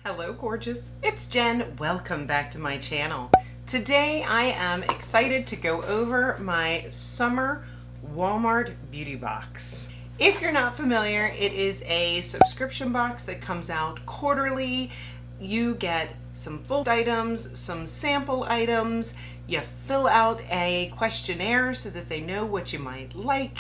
Hello gorgeous, it's Jen. Welcome back to my channel. Today I am excited to go over my summer Walmart beauty box. If you're not familiar, it is a subscription box that comes out quarterly. You get some full items, some sample items, you fill out a questionnaire so that they know what you might like,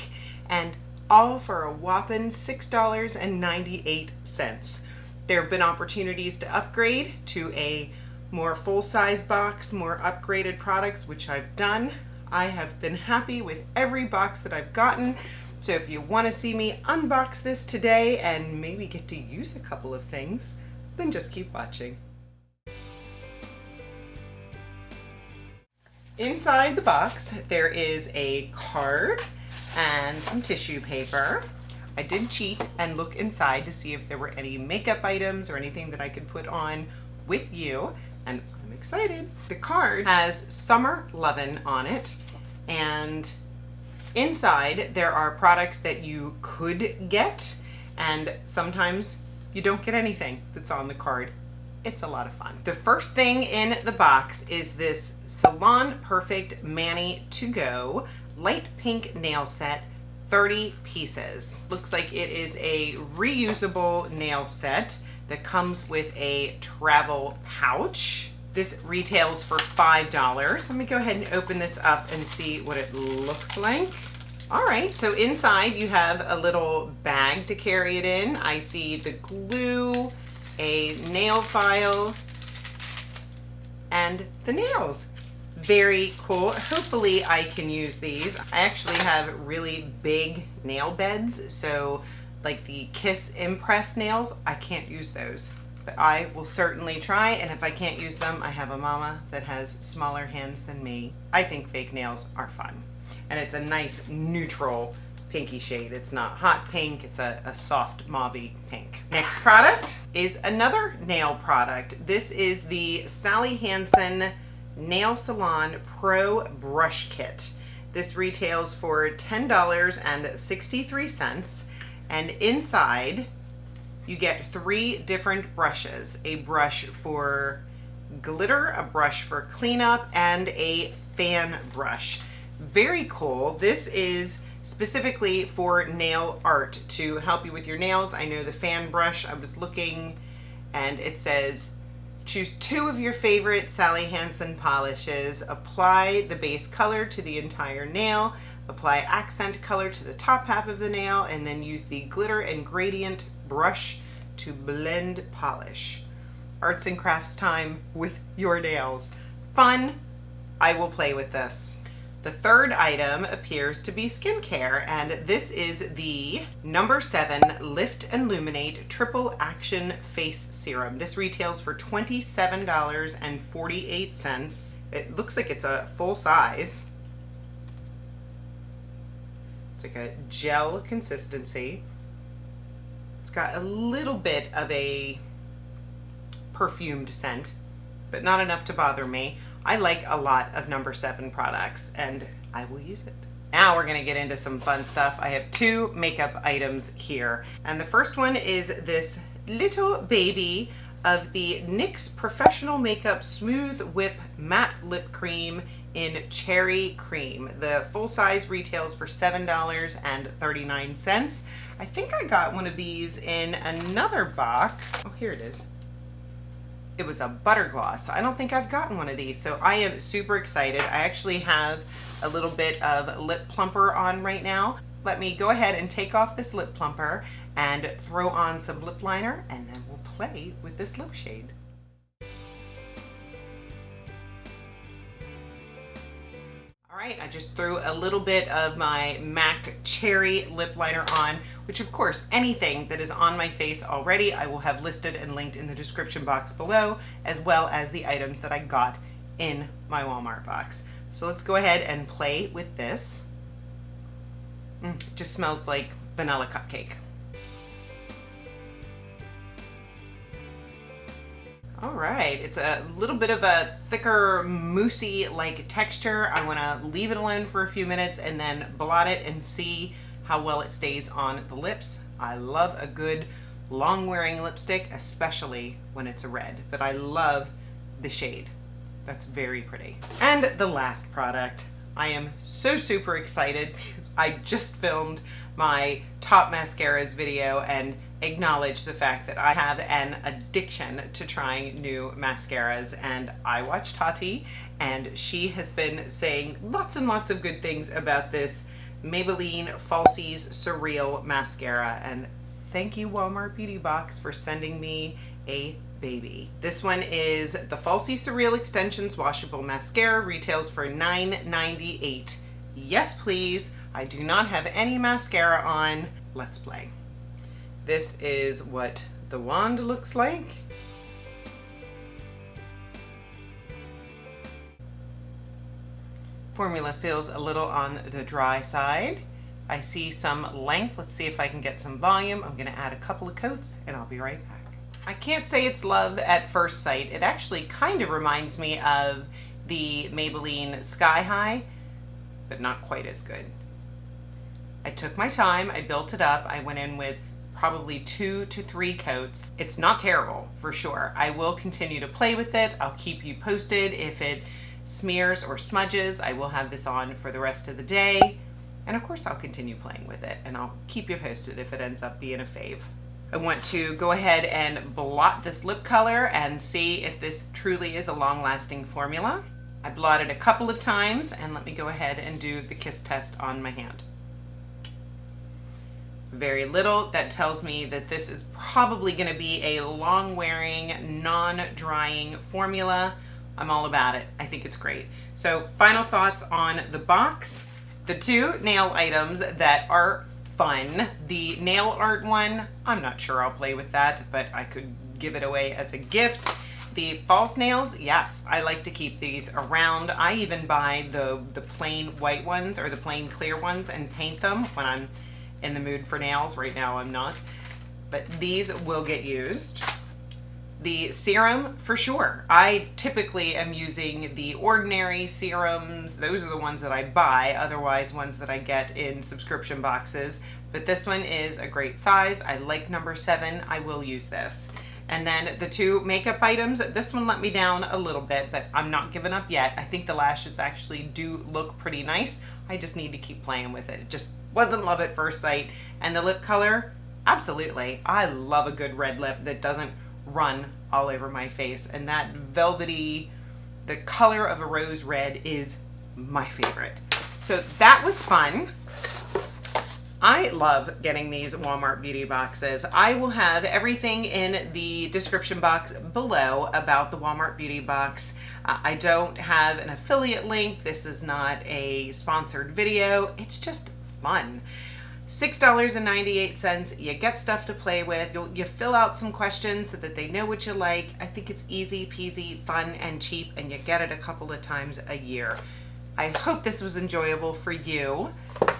and all for a whopping $6.98. There have been opportunities to upgrade to a more full-size box, more upgraded products, which I've done. I have been happy with every box that I've gotten. So if you want to see me unbox this today and maybe get to use a couple of things, then just keep watching. Inside the box, there is a card and some tissue paper. I did cheat and look inside to see if there were any makeup items or anything that I could put on with you, and I'm excited. The card has Summer Lovin' on it, and inside there are products that you could get, and sometimes you don't get anything that's on the card. It's a lot of fun. The first thing in the box is this Salon Perfect Mani To Go light pink nail set, 30 pieces. Looks like it is a reusable nail set that comes with a travel pouch. This retails for $5. Let me go ahead and open this up and see what it looks like. All right, so inside you have a little bag to carry it in. I see the glue, a nail file, and the nails. Very cool. Hopefully I can use these. I actually have really big nail beds, so like the Kiss Impress nails, I can't use those. But I will certainly try, and if I can't use them, I have a mama that has smaller hands than me. I think fake nails are fun. And it's a nice neutral pinky shade. It's not hot pink, it's a soft mauvey pink. Next product is another nail product. This is the Sally Hansen Nail Salon Pro Brush Kit. This retails for $10.63, and inside you get 3 different brushes. A brush for glitter, a brush for cleanup, and a fan brush. Very cool. This is specifically for nail art to help you with your nails. I know the fan brush, I was looking and it says choose 2 of your favorite Sally Hansen polishes, apply the base color to the entire nail, apply accent color to the top half of the nail, and then use the glitter and gradient brush to blend polish. Arts and crafts time with your nails. Fun. I will play with this. The third item appears to be skincare, and this is the No. 7 Lift and Luminate Triple Action Face Serum. This retails for $27.48. It looks like it's a full size. It's like a gel consistency. It's got a little bit of a perfumed scent, but not enough to bother me. I like a lot of No. 7 products, and I will use it. Now we're gonna get into some fun stuff. I have 2 makeup items here. And the first one is this little baby of the NYX Professional Makeup Smooth Whip Matte Lip Cream in Cherry Cream. The full size retails for $7.39. I think I got one of these in another box. Oh, here it is. It was a butter gloss. I don't think I've gotten one of these, so I am super excited. I actually have a little bit of lip plumper on right now. Let me go ahead and take off this lip plumper and throw on some lip liner, and then we'll play with this lip shade. All right, I just threw a little bit of my MAC Cherry lip liner on, which of course, anything that is on my face already, I will have listed and linked in the description box below, as well as the items that I got in my Walmart box. So let's go ahead and play with this. It just smells like vanilla cupcake. All right, it's a little bit of a thicker, moussey-like texture. I wanna leave it alone for a few minutes and then blot it and see how well it stays on the lips. I love a good long wearing lipstick, especially when it's a red, but I love the shade. That's very pretty. And the last product, I am so super excited. I just filmed my top mascaras video and acknowledged the fact that I have an addiction to trying new mascaras, and I watch Tati and she has been saying lots and lots of good things about this Maybelline Falsies Surreal mascara, and thank you Walmart Beauty Box for sending me a baby. This one is the Falsies Surreal Extensions Washable Mascara, retails for $9.98. Yes please, I do not have any mascara on. Let's play. This is what the wand looks like. Formula feels a little on the dry side. I see some length. Let's see if I can get some volume. I'm gonna add a couple of coats and I'll be right back. I can't say it's love at first sight. It actually kind of reminds me of the Maybelline Sky High, but not quite as good. I took my time, I built it up. I went in with probably 2 to 3 coats. It's not terrible, for sure. I will continue to play with it. I'll keep you posted if it smears or smudges. I will have this on for the rest of the day. And of course I'll continue playing with it and I'll keep you posted if it ends up being a fave. I want to go ahead and blot this lip color and see if this truly is a long-lasting formula. I blotted a couple of times, and let me go ahead and do the kiss test on my hand. Very little. That tells me that this is probably going to be a long-wearing, non-drying formula. I'm all about it. I think it's great. So final thoughts on the box. The 2 nail items that are fun. The nail art one, I'm not sure I'll play with that, but I could give it away as a gift. The false nails, yes, I like to keep these around. I even buy the plain white ones or the plain clear ones and paint them when I'm in the mood for nails. Right now I'm not, but these will get used. The serum, for sure. I typically am using the ordinary serums. Those are the ones that I buy, otherwise ones that I get in subscription boxes. But this one is a great size. I like number 7. I will use this. And then the 2 makeup items, this one let me down a little bit, but I'm not giving up yet. I think the lashes actually do look pretty nice. I just need to keep playing with it. It just wasn't love at first sight. And the lip color, absolutely. I love a good red lip that doesn't run all over my face, and that velvety, the color of a rose red is my favorite. So that was fun. I love getting these Walmart beauty boxes. I will have everything in the description box below about the Walmart beauty box. I don't have an affiliate link. This is not a sponsored video. It's just fun. $6.98. You get stuff to play with. You fill out some questions so that they know what you like. I think it's easy peasy, fun, and cheap, and you get it a couple of times a year. I hope this was enjoyable for you.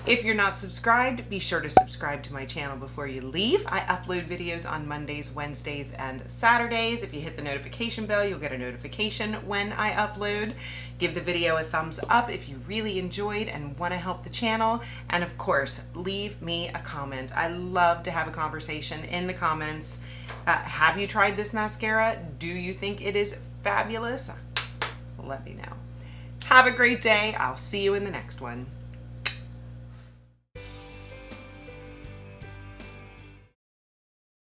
If you're not subscribed, be sure to subscribe to my channel before you leave. I upload videos on Mondays, Wednesdays, and Saturdays. If you hit the notification bell, you'll get a notification when I upload. Give the video a thumbs up if you really enjoyed and want to help the channel. And of course, leave me a comment. I love to have a conversation in the comments. Have you tried this mascara? Do you think it is fabulous? Let me know. Have a great day. I'll see you in the next one.